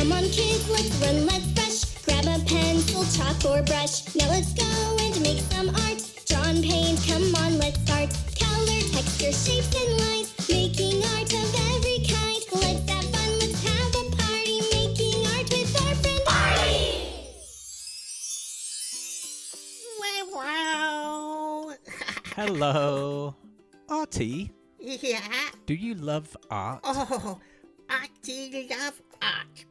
Come on kids, let's run, let's rush. Grab a pencil, chalk or brush. Now let's go and make some art. Draw and paint, come on, let's start. Color, texture, shapes and lines. Making art of every kind. Let's have fun, let's have a party. Making art with our friend Artie. Wow. Hello. Artie, Yeah. do you love art? Oh, Artie love art.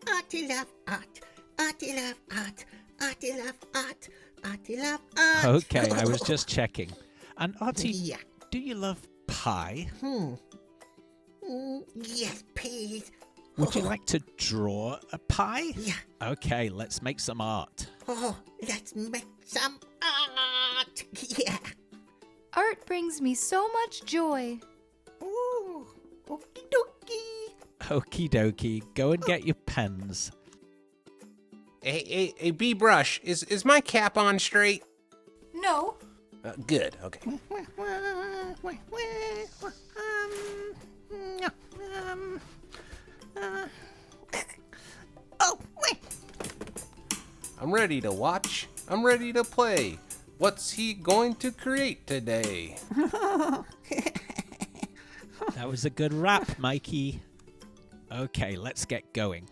Artie love art. Artie love art. Artie love art. Artie love art. Okay, I was just checking. And Artie, Yeah. do you love pie? Yes, please. Would you like to draw a pie? Yeah. Okay, let's make some art. Oh, let's make some art. Yeah. Art brings me so much joy. Ooh, okie dokie. Okie dokie, go and get your pens. Hey, B Brush, is my cap on straight? No, Good, okay. Oh, wait. I'm ready to watch. I'm ready to play. What's he going to create today? That was a good rap, Mikey. Okay, let's get going.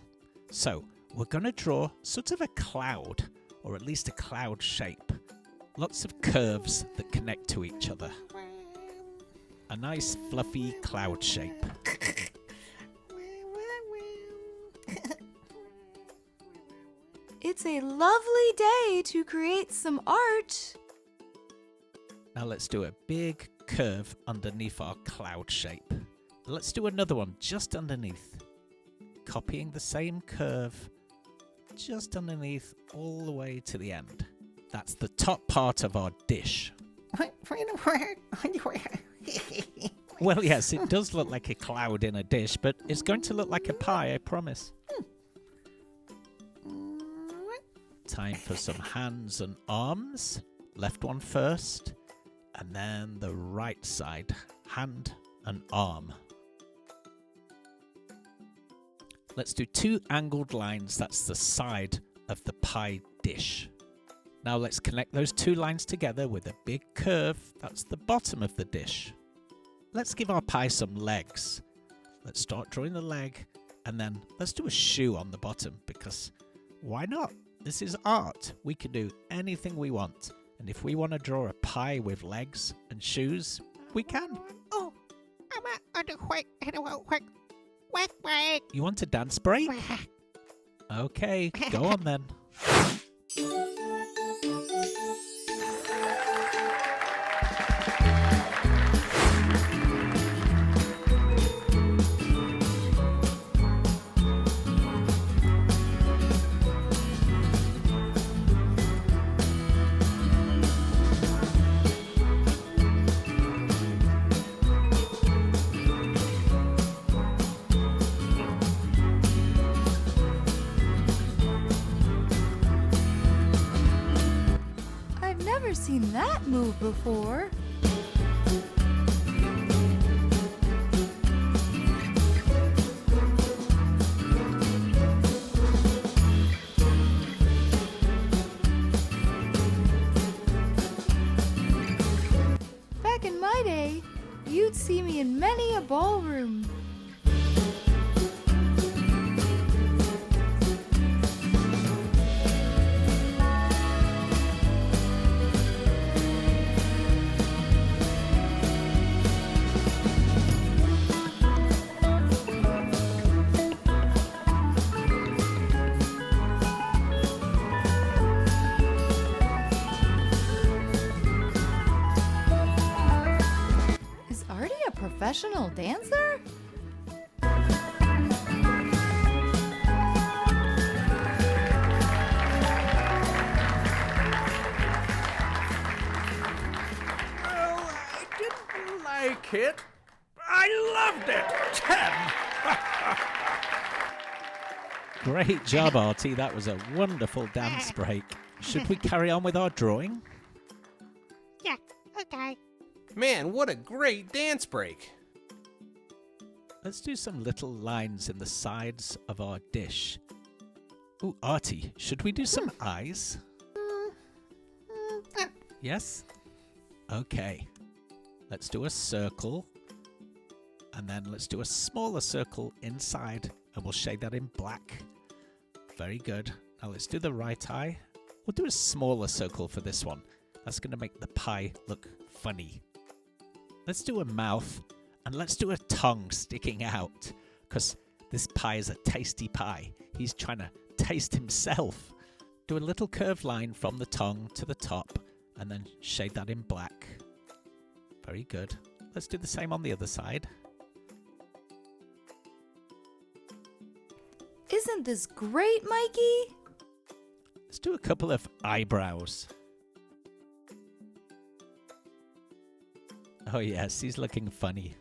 So, we're going to draw sort of a cloud, or at least a cloud shape. Lots of curves that connect to each other. A nice fluffy cloud shape. it's a lovely day to create some art. Now let's do a big curve underneath our cloud shape. Let's do another one just underneath. Copying the same curve just underneath all the way to the end. That's the top part of our dish. Well, yes, it does look like a cloud in a dish, but it's going to look like a pie, I promise. Time for some hands and arms. Left one first, and then the right side, hand and arm. Let's do 2 angled lines, that's the side of the pie dish. Now let's connect those 2 lines together with a big curve, that's the bottom of the dish. Let's give our pie some legs. Let's start drawing the leg, and then let's do a shoe on the bottom, because why not? This is art. We can do anything we want. And if we want to draw a pie with legs and shoes, we can. Oh, You want a dance break? Okay, go on then. I've never seen that move before. Back in my day, you'd see me in many a ballroom. Is Artie a professional dancer? Well, I didn't like it. I loved it. 10. Great job, Artie. That was a wonderful dance break. Should we carry on with our drawing? Yeah, okay. Man, what a great dance break. Let's do some little lines in the sides of our dish. Ooh, Artie, should we do some eyes? Yes? Okay. Let's do a circle. And then let's do a smaller circle inside. And we'll shade that in black. Very good. Now let's do the right eye. We'll do a smaller circle for this one. That's going to make the pie look funny. Let's do a mouth. And let's do a tongue sticking out. Because this pie is a tasty pie. He's trying to taste himself. Do a little curved line from the tongue to the top. And then shade that in black. Very good. Let's do the same on the other side. Isn't this great, Mikey? Let's do a couple of eyebrows. Oh yes, he's looking funny.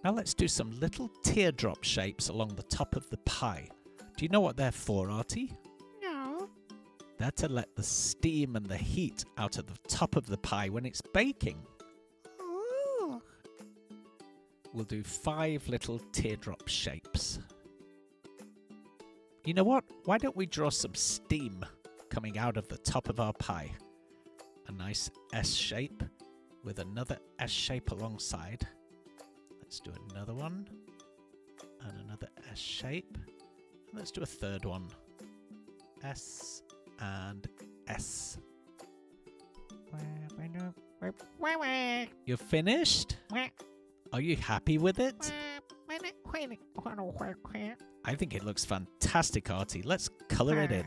Now let's do some little teardrop shapes along the top of the pie. Do you know what they're for, Artie? No. They're to let the steam and the heat out of the top of the pie when it's baking. Ooh. We'll do 5 little teardrop shapes. You know what? Why don't we draw some steam coming out of the top of our pie? A nice S shape with another S shape alongside. Let's do another one. And another S shape. And let's do a third one. S and S. You're finished? Are you happy with it? I think it looks fantastic, Artie. Let's colour it in.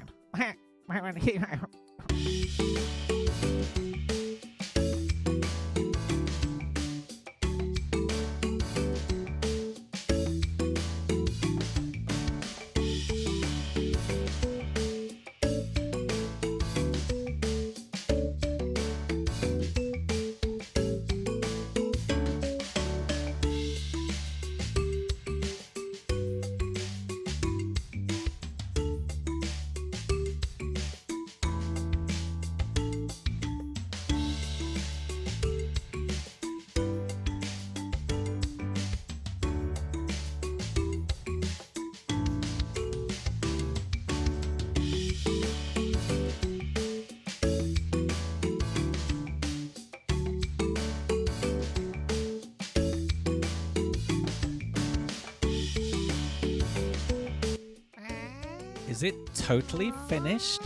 Is it totally finished?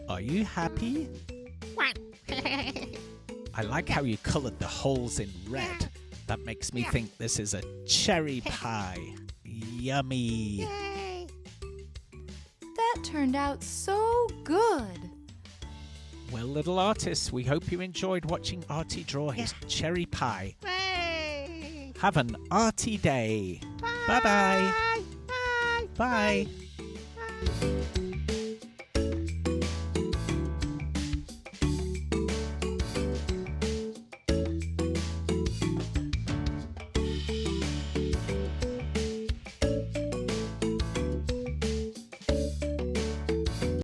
Are you happy? I like how you coloured the holes in red. That makes me think this is a cherry pie. Yummy. Yay. That turned out so good. Well, little artists, we hope you enjoyed watching Artie draw his cherry pie. Yay. Have an Artie day. Bye-bye. Bye. Bye. Bye.